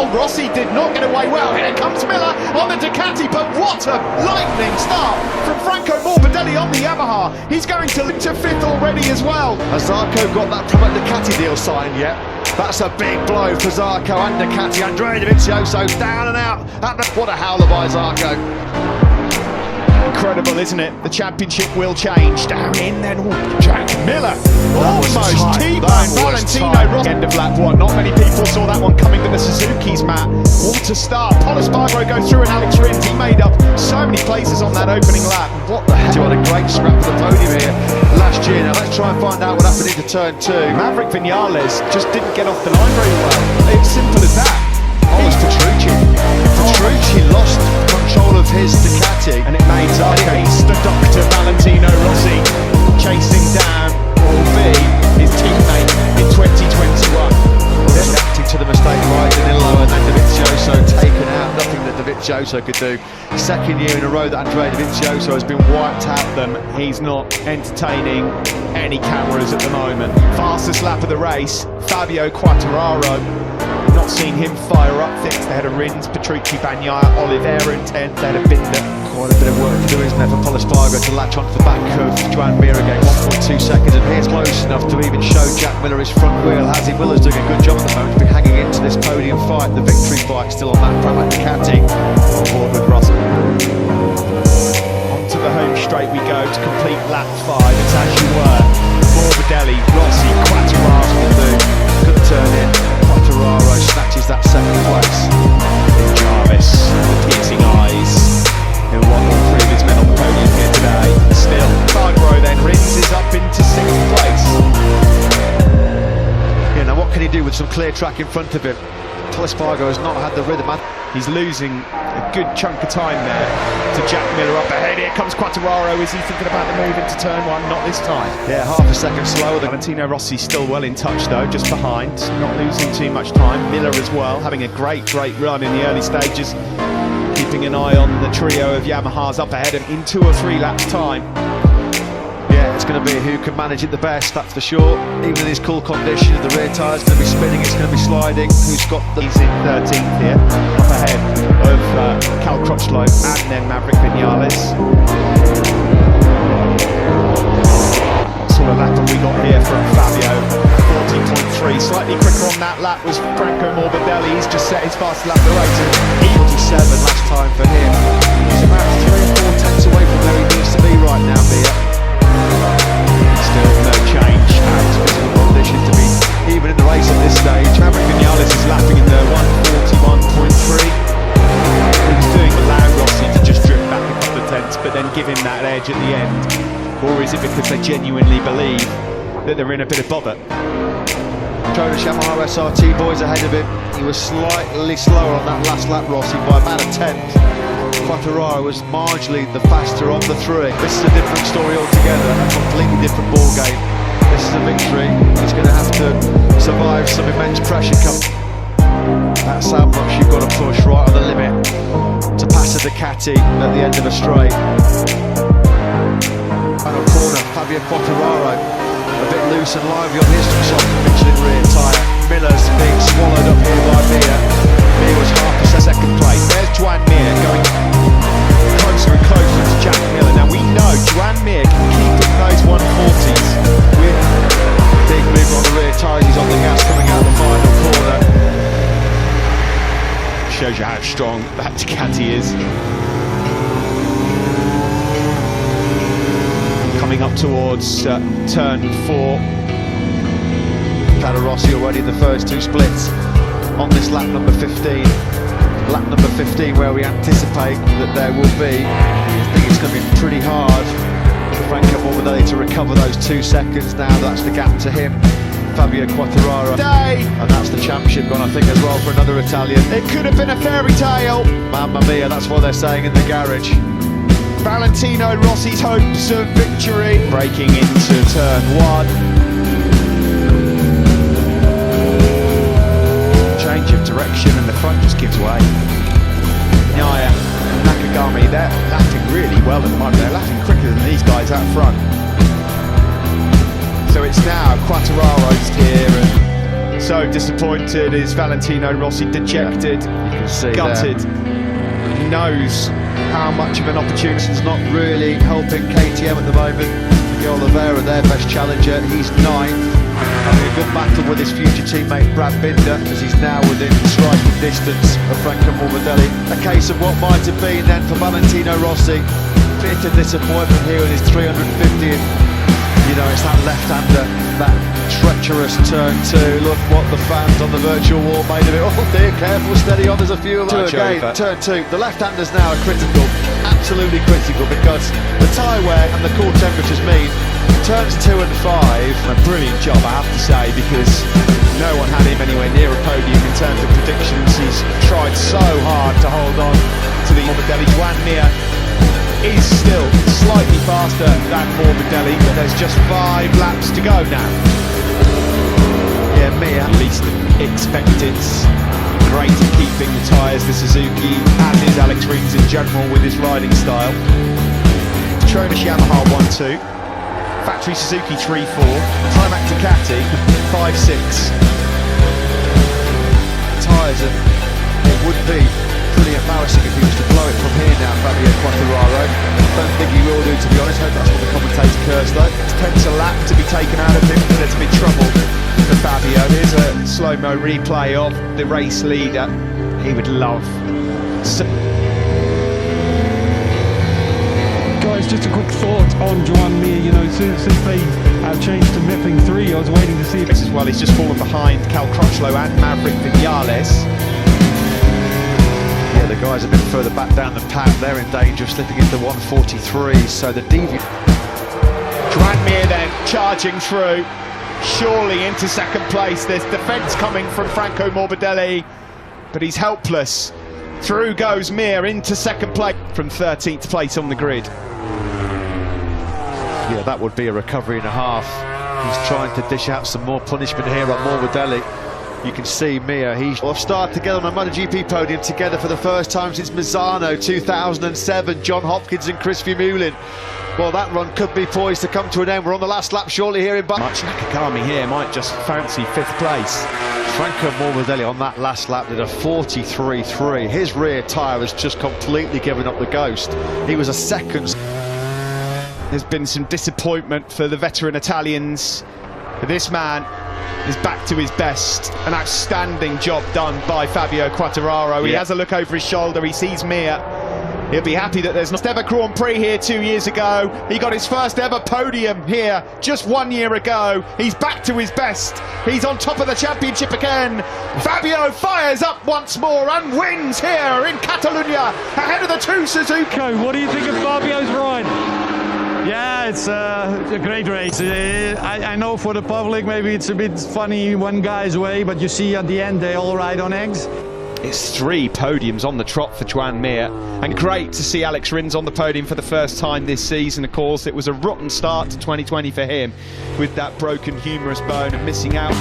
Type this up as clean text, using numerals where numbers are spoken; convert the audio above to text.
Oh, Rossi did not get away well. Here comes Miller on the Ducati, but what a lightning start from Franco Morbidelli on the Yamaha. He's going to fifth already as well. Has Zarco got that Private Ducati deal signed yet? That's a big blow for Zarco and Ducati. Andrea Dovizioso down and out. What a howler by Zarco. Incredible, isn't it? The championship will change. Down in then, Jack Miller. Almost T-bone Valentino Rossi. End of lap one. Not many people saw that one coming to the Suzuki's, Matt. What a start. Polispargo goes through and Alex Rins. He made up so many places on that opening lap. What the hell? What a great scrap for the podium here last year. Now let's try and find out what happened into turn two. Maverick Vinales just didn't get off the line very well. It's simple as that. Oh, it's Petrucci. Petrucci lost control of his Ducati. And it made Zarco the Dr. Valentino Rossi chasing down, albeit his teammate in 2021. Reacting to the mistake right in low, and then Dovizioso taken out. Nothing that Dovizioso could do. Second year in a row that Andrea Dovizioso has been wiped out. He's not entertaining any cameras at the moment. Fastest lap of the race, Fabio Quartararo. Not seen him fire up things. They had a Rins, Petrucci, Bagnaia, Oliveira in 10th. They had a Binder. Quite a bit of work to do, isn't there, for Polispargo to latch onto the back of Joan Mir again. 1.2 seconds, and he's close enough to even show Jack Miller his front wheel. Hazzy Miller's doing a good job at the moment. He's been hanging into this podium fight, the victory fight, still on that Private Ducati. On board with Rossi. Onto the home straight we go to complete lap 5. It's as you were. Morbidelli, Rossi, Quartararo. Good turn in. Quartararo snatches that second place. Jarvis, the piercing eyes. Who won all three of his men on the podium here today. Still, third row then, Rins is up into 6th place. Yeah, now what can he do with some clear track in front of him? Polispargo has not had the rhythm. He's losing a good chunk of time there to Jack Miller up ahead. Here comes Quartararo. Is he thinking about the move into turn one? Not this time. Yeah, half a second slower. Valentino Rossi still well in touch though, just behind. Not losing too much time. Miller as well, having a great run in the early stages. Keeping an eye on the trio of Yamahas up ahead and in 2 or 3 laps time. Yeah, it's going to be who can manage it the best, that's for sure. Even in these cool conditions, the rear tyre's going to be spinning, it's going to be sliding. Who's got the... He's in 13th here, up ahead of Cal Crutchlow and then Maverick Vinales. What sort of lap have we got here from Fabio? 14.3, slightly quicker on that lap was Franco Morbidelli. He's just set his fastest lap of the race. 47 last time for him. He's about 3 or 4 tenths away from where he needs to be right now, Mia. Still no change. It's physical condition to be even in the race at this stage. Maverick Vinales is lapping in the 141.3. He was doing allow Rossi to just drip back a couple of tenths, but then give him that edge at the end. Or is it because they genuinely believe that they're in a bit of bother? Jonas Yamaha SRT boys ahead of him. He was slightly slower on that last lap, Rossi, by about a tenth. Quartararo was marginally the faster of the 3. This is a different story altogether, a completely different ball game. This is a victory. He's going to have to survive some immense pressure That's how much you've got to push right on the limit to pass a Ducati at the end of a straight. Final corner, Fabio Quartararo a bit loose and lively on his soft Michelin rear tyre. Miller's being swallowed up here by Mir. Mir was half a second place. There's Joan Mir going closer and closer to Jack Miller. Now we know Joan Mir can keep in those 140s with big move on the rear tyres. He's on the gas coming out of the final corner. Shows you how strong that Ducati is. Coming up towards turn 4. Rossi already in the first 2 splits on this lap number 15. Lap number 15 where we anticipate that there will be, I think it's going to be pretty hard for Franco Morbidelli to recover those 2 seconds now. That's the gap to him, Fabio Quartararo. And that's the championship gone, I think, as well for another Italian. It could have been a fairy tale. Mamma mia, that's what they're saying in the garage. Valentino Rossi's hopes of victory. Breaking into turn 1. Change of direction and the front just gives way. Bagnaia and Nakagami, they're lapping really well at the moment. They're lapping quicker than these guys out front. So it's now Quartararo's here and so disappointed. Is Valentino Rossi dejected, you can see gutted. He knows how much of an opportunity. It's not really helping KTM at the moment. Oliveira, their best challenger, he's 9th, having a good battle with his future teammate Brad Binder, as he's now within striking distance of Franco Morbidelli. A case of what might have been then for Valentino Rossi. Bitter disappointment here in his 350th. You know, it's that left-hander, that treacherous turn 2. Look what the fans on the virtual wall made of it. Oh dear, careful, steady on, there's a few of them again. Turn 2, the left-handers now are critical, absolutely critical, because the tyre wear and the cool temperatures mean turns 2 and 5. A brilliant job, I have to say, because no one had him anywhere near a podium in terms of predictions. He's tried so hard to hold on to the Morbidelli. Joan Mir is still slightly faster than Morbidelli, but there's just 5 laps to go now. Yeah, Mir, at least expected. Great at keeping the tyres, the Suzuki, and is Alex Rins in general with his riding style. Tronas Yamaha 1-2, factory Suzuki 3-4, Timac Ducati 5-6. Tyres, it would be pretty embarrassing if he was to blow it from here now, Pabio Quartararo. Don't think he will do, to be honest. Hope that's what the commentator curse though. Tenths a lap to be taken out of him, there's been trouble for Pabio. Here's a slow-mo replay of the race leader. He would love. Guys, just a quick thought on Joan Mir. You know, since they have changed to MIPing 3, I was waiting to see as well. He's just fallen behind Cal Crutchlow and Maverick Vinales. Yeah, the guys a bit further back down the pack. They're in danger of slipping into 143. So the deviation. Joan Mir then charging through, surely into second place. There's defence coming from Franco Morbidelli, but he's helpless. Through goes Mir into second place from 13th place on the grid. Yeah, that would be a recovery and a half. He's trying to dish out some more punishment here on Morbidelli. You can see Mir, he's started together on a MotoGP podium together for the first time since Misano 2007. John Hopkins and Chris Vermeulen. Well, that run could be poised to come to an end. We're on the last lap shortly here in Much Nakagami here might just fancy 5th place. Franco Morbidelli on that last lap did a 43.3. His rear tyre has just completely given up the ghost. He was a second. There's been some disappointment for the veteran Italians. This man is back to his best. An outstanding job done by Fabio Quartararo. He has a look over his shoulder, he sees Mir. He'll be happy that there's not ever Grand Prix here 2 years ago. He got his first ever podium here just 1 year ago. He's back to his best. He's on top of the championship again. Fabio fires up once more and wins here in Catalunya ahead of the 2 Suzuki. What do you think of Fabio's ride? Yeah, it's a great race. I know for the public maybe it's a bit funny one guy's away, but you see at the end they all ride on eggs. It's 3 podiums on the trot for Joan Mir, and great to see Alex Rins on the podium for the first time this season. Of course, it was a rotten start to 2020 for him with that broken humerus bone and missing out